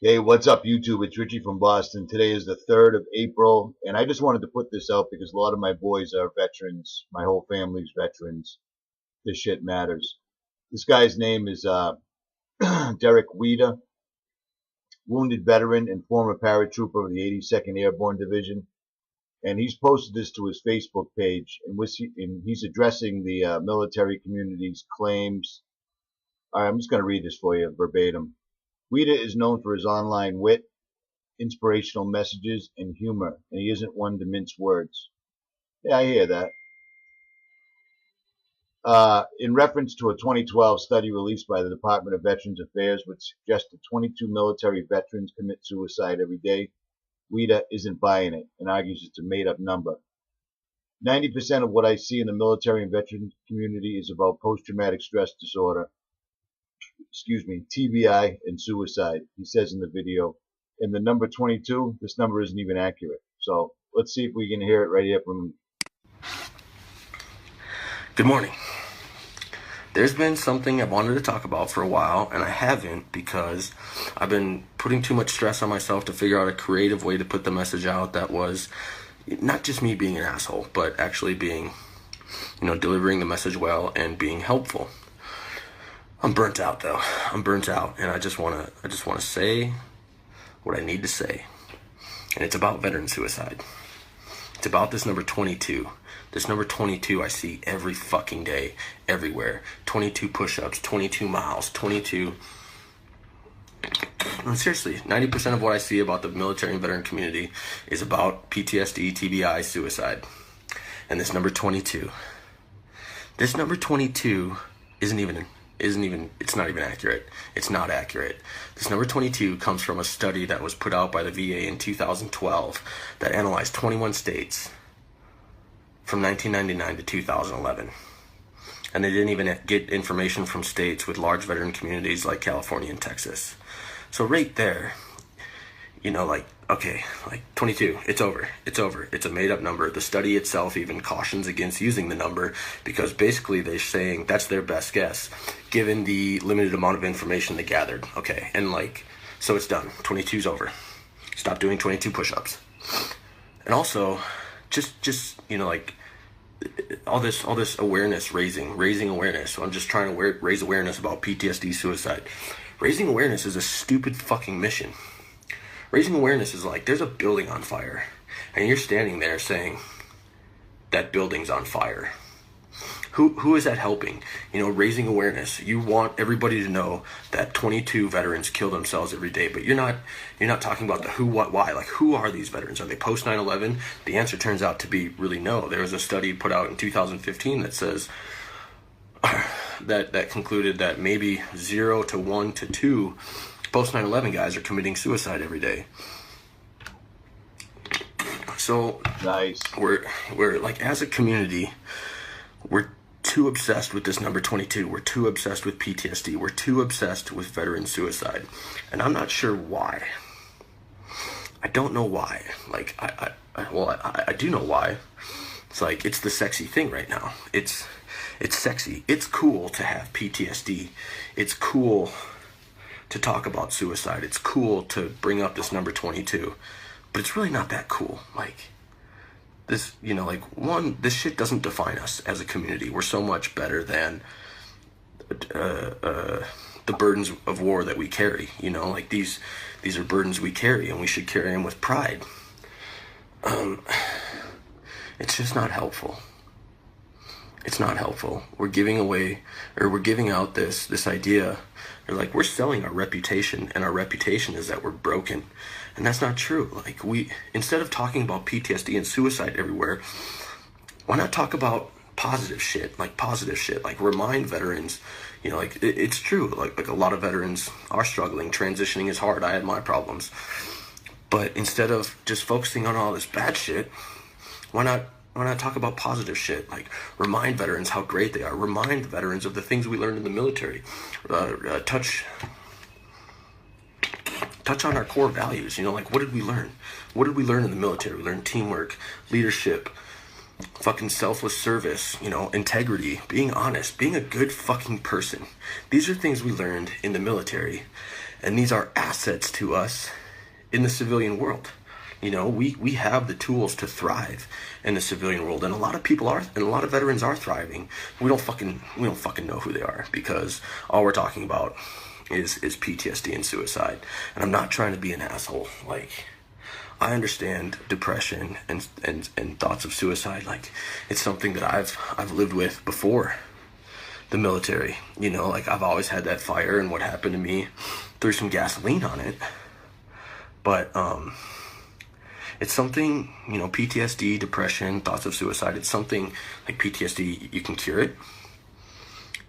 Hey, what's up, YouTube? It's Richie from Boston. Today is the 3rd of April, and I just wanted to put this out because a lot of my boys are veterans. My whole family's veterans. This shit matters. This guy's name is Derek Weeda, wounded veteran and former paratrooper of the 82nd Airborne Division. And he's posted this to his Facebook page, and he's addressing the military community's claims. All right, I'm just going to read this for you verbatim. Weeda is known for his online wit, inspirational messages, and humor, and he isn't one to mince words. Yeah, I hear that. In reference to a 2012 study released by the Department of Veterans Affairs, which suggested 22 military veterans commit suicide every day, Weeda isn't buying it and argues it's a made-up number. 90% of what I see in the military and veterans community is about post-traumatic stress disorder, TBI, and suicide, he says in the video. And the number 22, this number isn't even accurate. So let's see if we can hear it right here from. Good morning. There's been something I wanted to talk about for a while, and I haven't because I've been putting too much stress on myself to figure out a creative way to put the message out that was not just me being an asshole, but actually being, delivering the message well and being helpful. I'm burnt out though. I'm burnt out, and I just want to say what I need to say. And it's about veteran suicide. It's about this number 22. This number 22 I see every fucking day, everywhere. 22 push-ups, 22 miles, 22... Seriously, 90% of what I see about the military and veteran community is about PTSD, TBI, suicide. And this number 22. This number 22 it's not even accurate. It's not accurate. This number 22 comes from a study that was put out by the VA in 2012 that analyzed 21 states from 1999 to 2011. And they didn't even get information from states with large veteran communities like California and Texas. So right there, 22, it's over. It's a made-up number. The study itself even cautions against using the number because basically they're saying that's their best guess, given the limited amount of information they gathered. Okay, and so it's done. 22's over. Stop doing 22 push-ups. And also, just all this awareness, raising awareness. So I'm just trying to raise awareness about PTSD, suicide. Raising awareness is a stupid fucking mission. Raising awareness is like, there's a building on fire, and you're standing there saying, that building's on fire. Who is that helping? Raising awareness. You want everybody to know that 22 veterans kill themselves every day, but you're not talking about the who, what, why. Like, who are these veterans? Are they post 9/11? The answer turns out to be really no. There was a study put out in 2015 that says that concluded that maybe 0 to 1 to 2 post 9/11 guys are committing suicide every day. So Nice. We're like, as a community, we're too obsessed with this number 22. We're too obsessed with PTSD. We're too obsessed with veteran suicide. And I'm not sure why. I don't know why. I do know why. It's like, it's the sexy thing right now. It's sexy. It's cool to have PTSD. It's cool to talk about suicide. It's cool to bring up this number 22. But it's really not that cool. This, this shit doesn't define us as a community. We're so much better than the burdens of war that we carry. These are burdens we carry, and we should carry them with pride. It's just not helpful. It's not helpful. We're giving out this idea. We're selling our reputation, and our reputation is that we're broken. And that's not true. Instead of talking about PTSD and suicide everywhere, why not talk about positive shit? Remind veterans, it's true. A lot of veterans are struggling. Transitioning is hard. I had my problems. But instead of just focusing on all this bad shit, why not talk about positive shit? Remind veterans how great they are. Remind veterans of the things we learned in the military. Touch on our core values. What did we learn? What did we learn in the military? We learned teamwork, leadership, fucking selfless service, integrity, being honest, being a good fucking person. These are things we learned in the military. And these are assets to us in the civilian world. You know, we have the tools to thrive in the civilian world, and a lot of people are, and a lot of veterans are thriving. We don't fucking know who they are, because all we're talking about is PTSD and suicide. And I'm not trying to be an asshole. Like, I understand depression and thoughts of suicide. Like, it's something that I've lived with before the military. You know, like, I've always had that fire, and what happened to me threw some gasoline on it. But it's something, you know, PTSD, depression, thoughts of suicide, it's something like PTSD, you can cure it.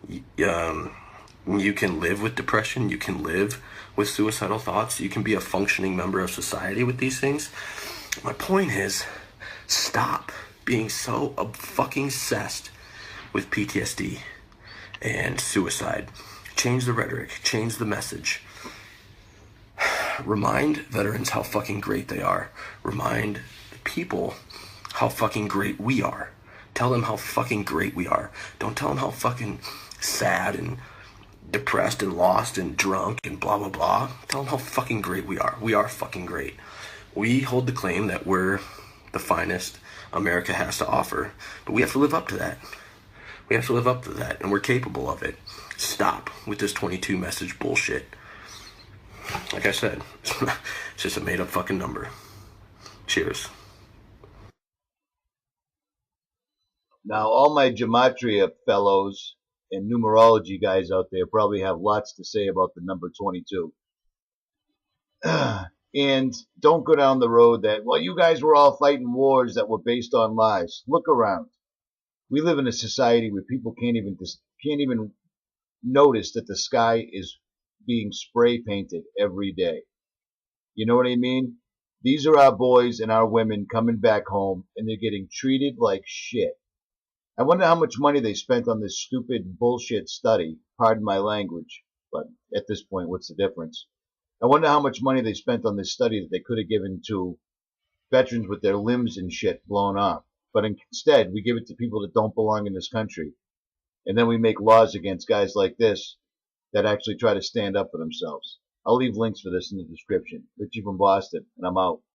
You can live with depression, you can live with suicidal thoughts, you can be a functioning member of society with these things. My point is, stop being so fucking obsessed with PTSD and suicide. Change the rhetoric, change the message. Remind veterans how fucking great they are. Remind people how fucking great we are. Tell them how fucking great we are. Don't tell them how fucking sad and depressed and lost and drunk and blah, blah, blah. Tell them how fucking great we are. We are fucking great. We hold the claim that we're the finest America has to offer, but we have to live up to that. We have to live up to that, and we're capable of it. Stop with this 22 message bullshit. Like I said, it's just a made-up fucking number. Cheers. Now, all my gematria fellows and numerology guys out there probably have lots to say about the number 22. And don't go down the road that, well, you guys were all fighting wars that were based on lies. Look around. We live in a society where people can't even notice that the sky is being spray painted every day. You know what I mean? These are our boys and our women coming back home, and they're getting treated like shit. I wonder how much money they spent on this stupid bullshit study. Pardon my language, but at this point, what's the difference? I wonder how much money they spent on this study that they could have given to veterans with their limbs and shit blown off. But instead, we give it to people that don't belong in this country. And then we make laws against guys like this that actually try to stand up for themselves. I'll leave links for this in the description. Richie from Boston, and I'm out.